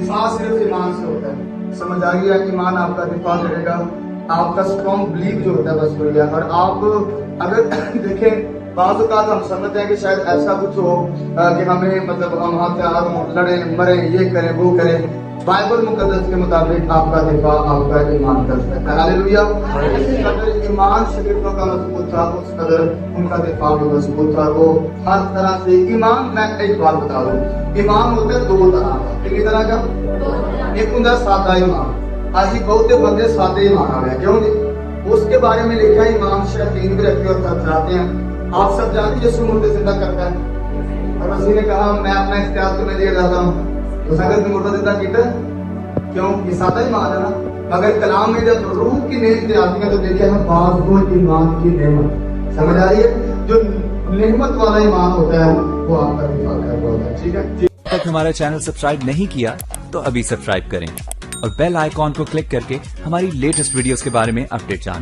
دفاع صرف ایمان سے ہوتا ہے. سمجھ آ گیا؟ ایمان آپ کا دفاع کرے گا. آپ کا اسٹرانگ بلیف جو ہوتا ہے بس وہی ہے. اور آپ اگر دیکھیں بعض اوقات ہم سمجھتے ہیں کہ شاید ایسا کچھ ہو کہ ہمیں مطلب ہم ہتھیار ہوں، لڑیں مریں، یہ کریں وہ کریں. بائبل مقدس کے مطابق آپ کا دفاع آپ کا ایمان کرتا ہے. ہاللیلویا. جس قدر ایمان شاگردوں کا مضبوط تھا اس قدر ان کا دفاع بھی مضبوط تھا. وہ ہر طرح سے ایمان، میں ایک بات بتا دوں، ایمان ہوتا ہے دو طرح کا. کتنی طرح کا؟ ایک ہوتا ہے سادہ ایمان. آج بہت بندے سادے ایمان آ گئے، کیوں نہیں؟ اس کے بارے میں لکھا ہے ایمان شیطین بھی رکھتے اور تھک جاتے ہیں. آپ سب جانتے ہیں یسوع مردے زندہ کرتا ہے اور مسیح نے کہا میں اپنا اختیار تمہیں دے رہا ہوں. تو اگر تم مردہ زندہ کیتا کیوں؟ یہ سادہ ایمان ہے نا. مگر کلام میں جب روح کی نعمتیں آتی ہیں تو دیکھیں ہم بعض وہ ایمان کی نعمت سمجھ آ رہی ہے. جو نعمت والا ایمان ہوتا ہے وہ آپ کا دفاع کر رہا ہوتا ہے. ٹھیک ہے. اب تک ہمارا چینل سبسکرائب نہیں کیا تو ابھی سبسکرائب کریں اور بیل آئیکن کو کلک کر کے ہماری لیٹسٹ ویڈیوز کے بارے میں اپڈیٹ جانیں.